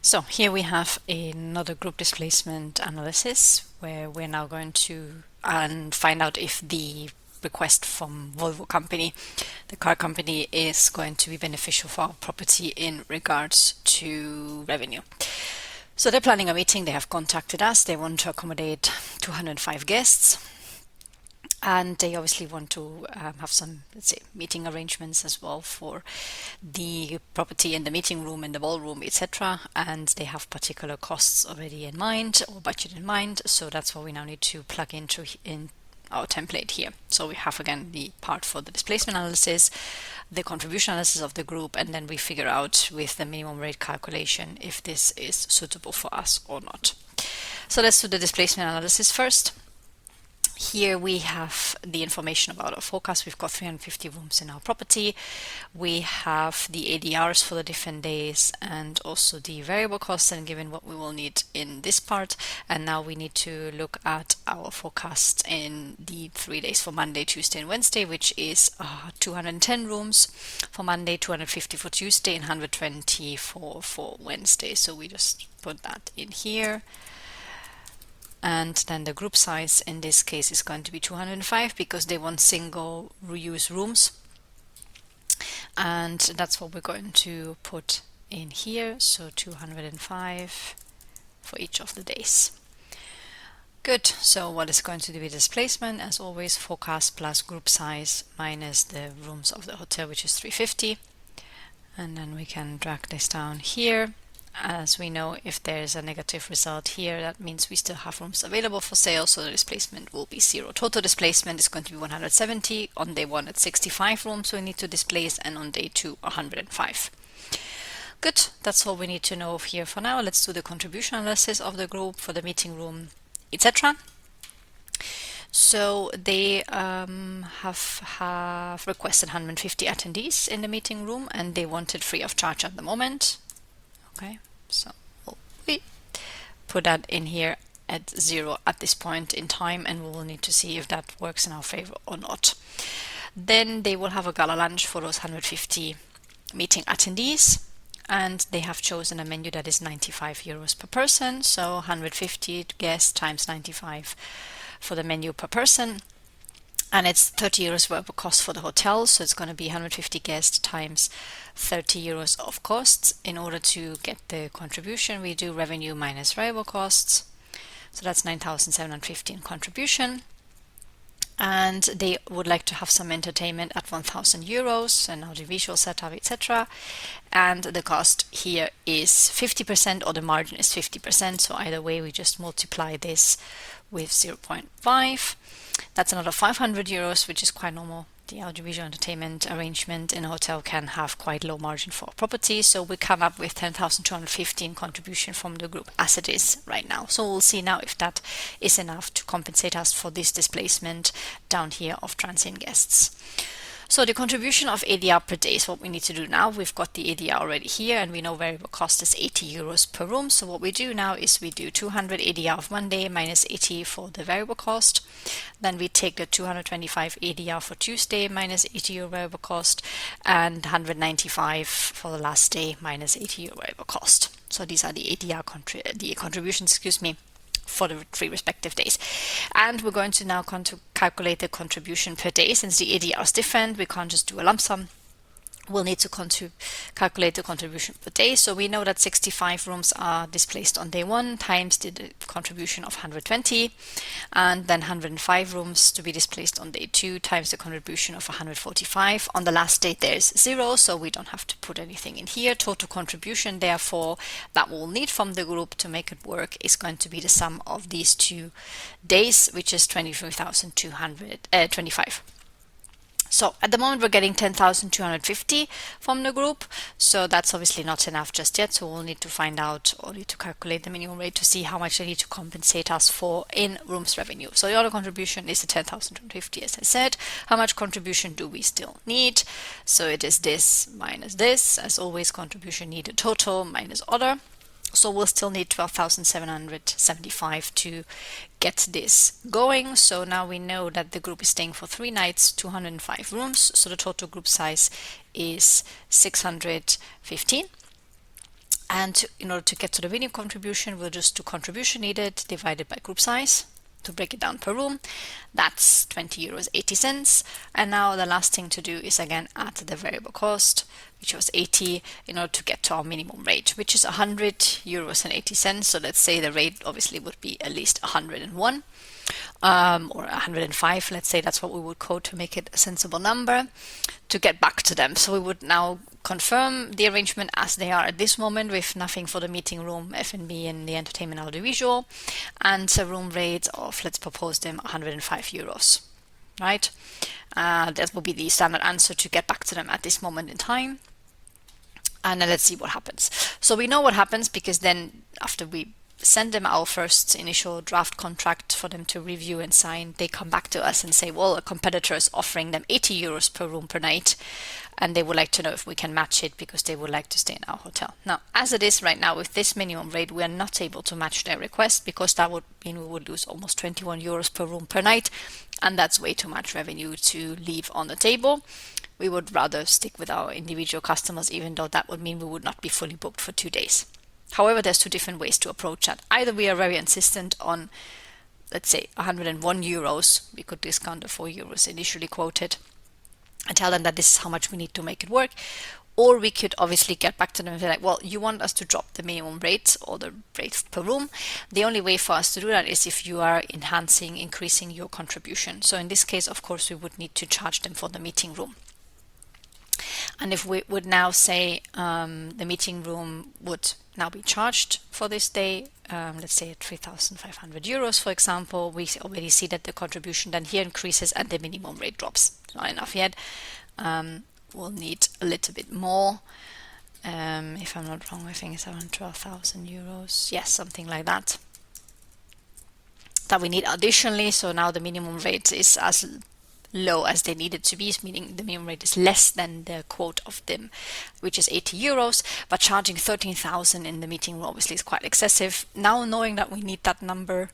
So here we have another group displacement analysis where we're now going to find out if the request from Volvo company, the car company, is going to be beneficial for our property in regards to revenue. So they're planning a meeting, they have contacted us, they want to accommodate 205 guests. And they obviously want to have some, let's say, meeting arrangements as well for the property and the meeting room and the ballroom, etc. And they have particular costs already in mind or budget in mind. So that's what we now need to plug into in our template here. So we have again the part for the displacement analysis, the contribution analysis of the group, and then we figure out with the minimum rate calculation if this is suitable for us or not. So let's do the displacement analysis first. Here we have the information about our forecast. We've got 350 rooms in our property. We have the ADRs for the different days and also the variable costs, and given what we will need in this part. And now we need to look at our forecast in the 3 days for Monday, Tuesday and Wednesday, which is 210 rooms for Monday, 250 for Tuesday and 120 for Wednesday. So we just put that in here. And then the group size in this case is going to be 205 because they want single reuse rooms. And that's what we're going to put in here. So 205 for each of the days. Good. So what is going to be displacement? As always, forecast plus group size minus the rooms of the hotel, which is 350. And then we can drag this down here. As we know, if there's a negative result here, that means we still have rooms available for sale, so the displacement will be 0. Total displacement is going to be 170. On day 1 at 65 rooms we need to displace, and on day 2 105. Good, that's all we need to know here for now. Let's do the contribution analysis of the group for the meeting room, etc. So they have requested 150 attendees in the meeting room, and they want it free of charge at the moment. Okay, so we put that in here at 0 at this point in time, and we will need to see if that works in our favor or not. Then they will have a gala lunch for those 150 meeting attendees, and they have chosen a menu that is 95 euros per person, so 150 guests times 95 for the menu per person. And it's 30 euros variable cost for the hotel, so it's going to be 150 guests times 30 euros of costs. In order to get the contribution, we do revenue minus variable costs. So that's 9,750 in contribution. And they would like to have some entertainment at 1,000 euros and audiovisual setup, etc. And the cost here is 50%, or the margin is 50%. So either way, we just multiply this with 0.5. That's another 500 euros, which is quite normal. The audiovisual entertainment arrangement in a hotel can have quite low margin for a property. So we come up with 10,250 in contribution from the group as it is right now. So we'll see now if that is enough to compensate us for this displacement down here of transient guests. So the contribution of ADR per day is what we need to do now. We've got the ADR already here, and we know variable cost is 80 euros per room. So what we do now is we do 200 ADR of Monday minus 80 for the variable cost. Then we take the 225 ADR for Tuesday minus 80 euro variable cost, and 195 for the last day minus 80 euro variable cost. So these are the ADR contributions, for the 3 respective days. And we're going to now calculate the contribution per day. Since the ADR is different, we can't just do a lump sum. We'll need to calculate the contribution per day. So we know that 65 rooms are displaced on day 1 times the contribution of 120, and then 105 rooms to be displaced on day 2 times the contribution of 145. On the last day there's 0, so we don't have to put anything in here. Total contribution, therefore, that we'll need from the group to make it work is going to be the sum of these 2 days, which is 23,225. So at the moment we're getting 10,250 from the group, so that's obviously not enough just yet. So we'll need to find out, or need to calculate the minimum rate to see how much they need to compensate us for in rooms revenue. So the other contribution is the 10,250, as I said. How much contribution do we still need? So it is this minus this. As always, contribution needed total minus other. So we'll still need 12,775 to get this going. So now we know that the group is staying for 3 nights, 205 rooms. So the total group size is 615. And in order to get to the minimum contribution, we'll just do contribution needed divided by group size to break it down per room. That's 20 euros 80 cents. And now the last thing to do is again add the variable cost, which was 80, in order to get to our minimum rate, which is 100 euros and 80 cents. So let's say the rate obviously would be at least 101 or 105. Let's say that's what we would code to make it a sensible number to get back to them. So we would now confirm the arrangement as they are at this moment, with nothing for the meeting room, F&B, and the entertainment audiovisual, and a room rate of, let's propose them, 105 euros, right? That will be the standard answer to get back to them at this moment in time. And then let's see what happens. So we know what happens because then after we send them our first initial draft contract for them to review and sign, they come back to us and say, well, a competitor is offering them 80 euros per room per night, and they would like to know if we can match it because they would like to stay in our hotel. Now, as it is right now with this minimum rate, we are not able to match their request because that would mean we would lose almost 21 euros per room per night, and that's way too much revenue to leave on the table. We would rather stick with our individual customers, even though that would mean we would not be fully booked for 2 days. However, there's two different ways to approach that. Either we are very insistent on, let's say, 101 euros. We could discount the 4 euros initially quoted and tell them that this is how much we need to make it work. Or we could obviously get back to them and be like, well, you want us to drop the minimum rate or the rate per room. The only way for us to do that is if you are increasing your contribution. So in this case, of course, we would need to charge them for the meeting room. And if we would now say the meeting room would now be charged for this day, let's say at 3,500 euros, for example, we already see that the contribution then here increases and the minimum rate drops. Not enough yet. We'll need a little bit more. If I'm not wrong, I think it's around 12,000 euros. Yes, something like that. That we need additionally. So now the minimum rate is as low as they need it to be, meaning the minimum rate is less than the quote of them, which is 80 euros, but charging 13,000 in the meeting room obviously is quite excessive. Now, knowing that we need that number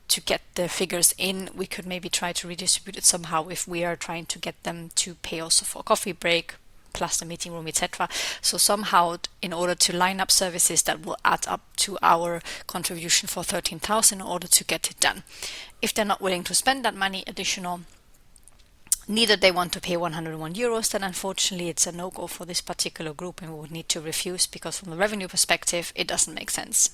to get the figures in, we could maybe try to redistribute it somehow if we are trying to get them to pay also for a coffee break plus the meeting room, etc. So somehow, in order to line up services that will add up to our contribution for 13,000 in order to get it done. If they're not willing to spend that money additional, neither they want to pay 101 euros, then unfortunately it's a no-go for this particular group and we would need to refuse, because from the revenue perspective it doesn't make sense.